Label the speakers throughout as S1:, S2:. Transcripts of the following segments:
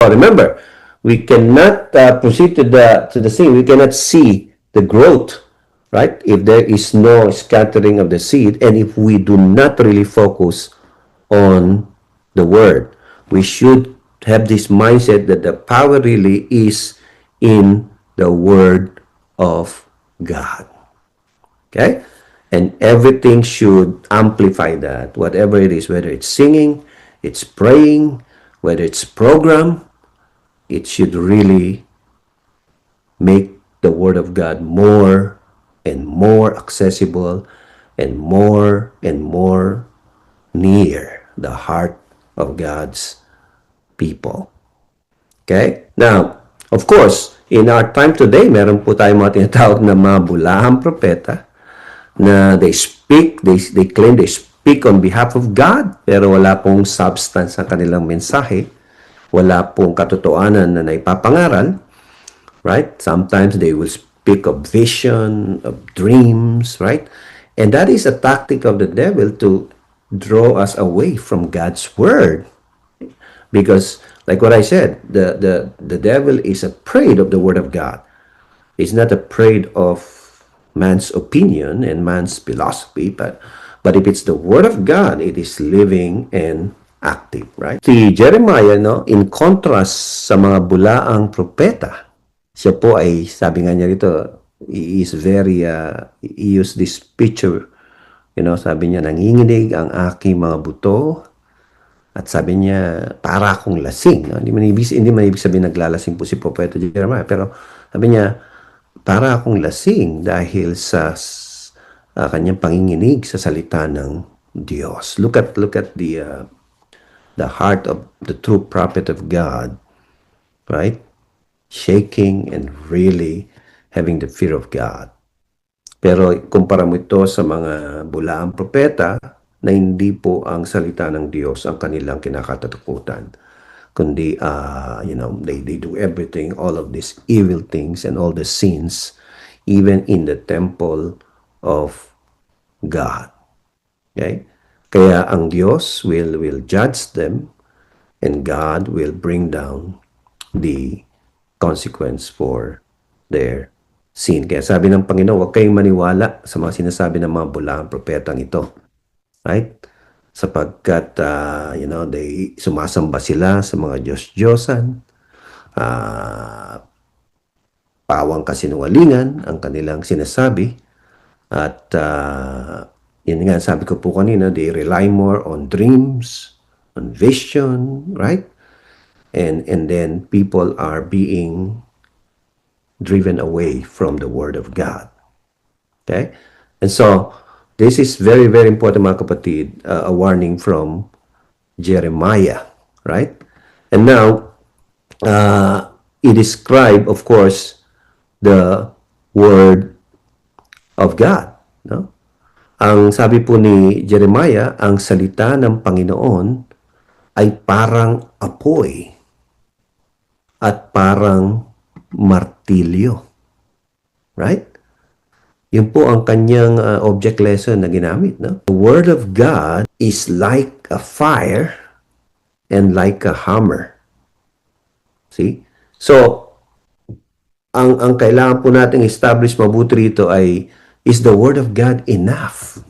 S1: remember, we cannot proceed to the thing. We cannot see the growth, right? If there is no scattering of the seed, and if we do not really focus on the word, we should have this mindset that the power really is in the word of God. Okay? And everything should amplify that. Whatever it is, whether it's singing, it's praying, whether it's program, it should really make the Word of God more and more accessible and more near the heart of God's people. Okay? Now, of course, in our time today, meron po tayong mga tinatawag na mga bulahang propeta na they claim they speak on behalf of God, pero wala pong substance ang kanilang mensahe. Wala pong katotohanan na naipapangaral, right? Sometimes they will speak of vision, of dreams, right? And that is a tactic of the devil to draw us away from God's word. Because, like what I said, the devil is afraid of the word of God. He's not afraid of man's opinion and man's philosophy, but if it's the word of God, it is living and active, right? Si Jeremiah, no, in contrast sa mga bulaang propeta, siya po ay, sabi nga niya rito, he is very, he used this picture, sabi niya, nanginginig ang aking mga buto, at sabi niya, para akong lasing. No? Hindi man ibig sabihin naglalasing po si Propeta Jeremiah, pero sabi niya, para akong lasing dahil sa kanyang panginginig sa salita ng Diyos. Look at the heart of the true prophet of God, right? Shaking and really having the fear of God. Pero kumpara mo ito sa mga bulaang propeta na hindi po ang salita ng Diyos ang kanilang kinakatakutan, kundi they do everything, all of these evil things and all the sins, even in the temple of God. Okay? Kaya ang Diyos will judge them, and God will bring down the consequence for their sin. Kaya sabi ng Panginoon, huwag kayong maniwala sa mga sinasabi ng mga bulaang propetang ito. Right? Sapagkat, they sumasamba sila sa mga Diyos-Diyosan, pawang kasinungalingan ang kanilang sinasabi, at yun nga, sabi ko po kanina, they rely more on dreams, on vision, right? And then people are being driven away from the Word of God. Okay? And so, this is very, very important, mga kapatid, a warning from Jeremiah, right? And now, he described, of course, the Word of God. No? Ang sabi po ni Jeremiah, ang salita ng Panginoon ay parang apoy at parang martilyo. Right? Yun po ang kanyang object lesson na ginamit. No? The Word of God is like a fire and like a hammer. See? So, ang kailangan po nating establish mabuti rito ay, is the Word of God enough?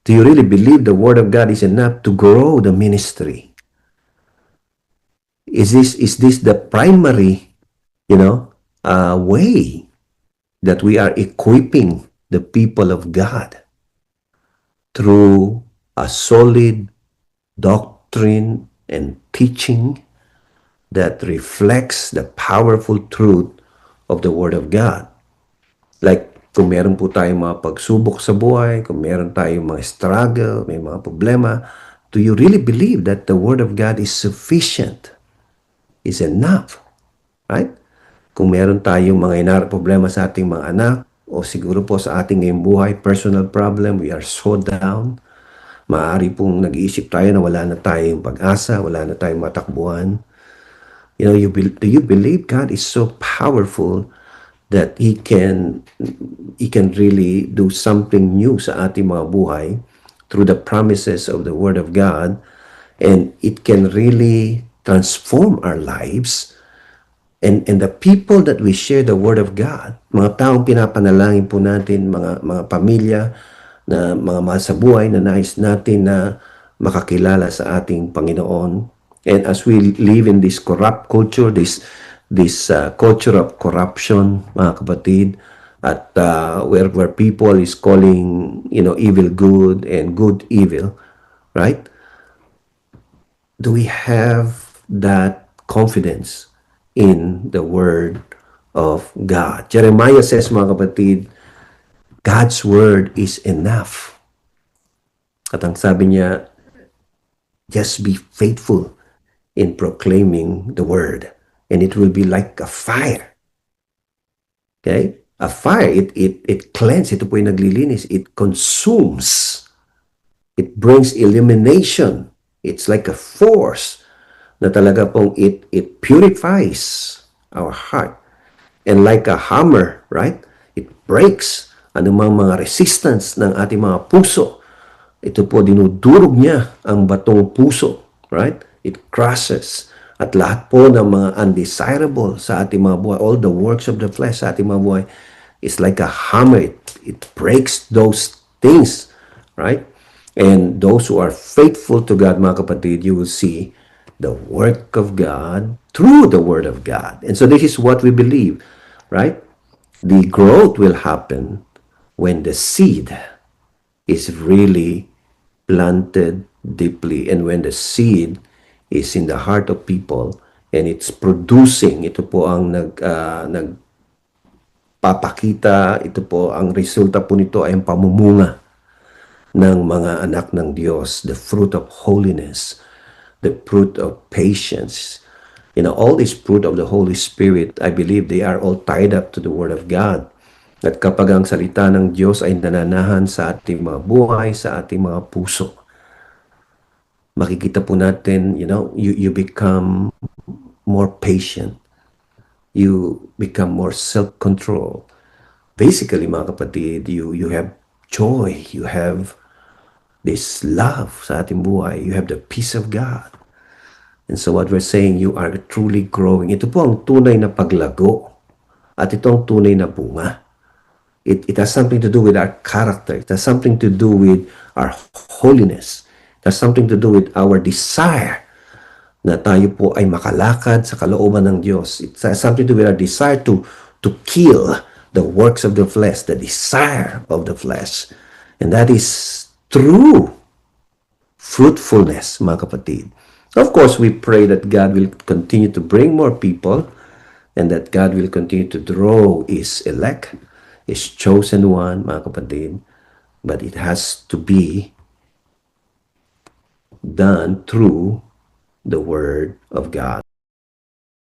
S1: Do you really believe the Word of God is enough to grow the ministry? Is this the primary, way that we are equipping the people of God through a solid doctrine and teaching that reflects the powerful truth of the Word of God? Like, kung meron po tayong mga pagsubok sa buhay, kung meron tayong mga struggle, may mga problema, do you really believe that the Word of God is sufficient? Is enough? Right? Kung meron tayong mga inarap problema sa ating mga anak, o siguro po sa ating ngayong buhay, personal problem, we are so down, maaari pong nag-iisip tayo na wala na tayong pag-asa, wala na tayong matakbuhan. Do you believe God is so powerful that He can really do something new sa ating mga buhay through the promises of the Word of God, and it can really transform our lives. And the people that we share the Word of God, mga taong pinapanalangin po natin, mga pamilya, na mga mahal sa buhay na nais natin na makakilala sa ating Panginoon. And as we live in this corrupt culture, this culture of corruption, mga kapatid, at where people is calling, evil good and good evil, right? Do we have that confidence in the Word of God? Jeremiah says, mga kapatid, God's Word is enough. At ang sabi niya, just be faithful in proclaiming the Word, and it will be like a fire. Okay? A fire, it cleanses, ito po yung naglilinis, it consumes, it brings illumination. It's like a force na talaga pong it purifies our heart. And like a hammer, right? It breaks anumang mga resistance ng ating mga puso. Ito po, dinudurog niya ang batong puso, right? It crushes. At lahat po ng mga undesirable sa ating mga buhay, all the works of the flesh sa ating mga buhay, is like a hammer. It breaks those things, right? And those who are faithful to God, mga kapatid, you will see the work of God through the Word of God. And so this is what we believe, right? The growth will happen when the seed is really planted deeply, and when the seed is in the heart of people and it's producing, ito po ang nagpapakita, ito po ang resulta po nito ay ang pamumunga ng mga anak ng Diyos, the fruit of holiness, the fruit of patience. All this fruit of the Holy Spirit, I believe they are all tied up to the Word of God. At kapag ang salita ng Diyos ay nananahan sa ating mga buhay, sa ating mga puso, makikita po natin, you become more patient. You become more self-control. Basically, mga kapatid, you have joy. You have this love sa ating buhay. You have the peace of God. And so what we're saying, you are truly growing. Ito po ang tunay na paglago. At ito ang tunay na bunga. It has something to do with our character. It has something to do with our holiness. It has something to do with our desire na tayo po ay makalakad sa kalooban ng Diyos. It has something to do with our desire to kill the works of the flesh, the desire of the flesh. And that is true fruitfulness, mga kapatid. Of course, we pray that God will continue to bring more people and that God will continue to draw His elect, His chosen one, mga kapatid. But it has to be done through the Word of God.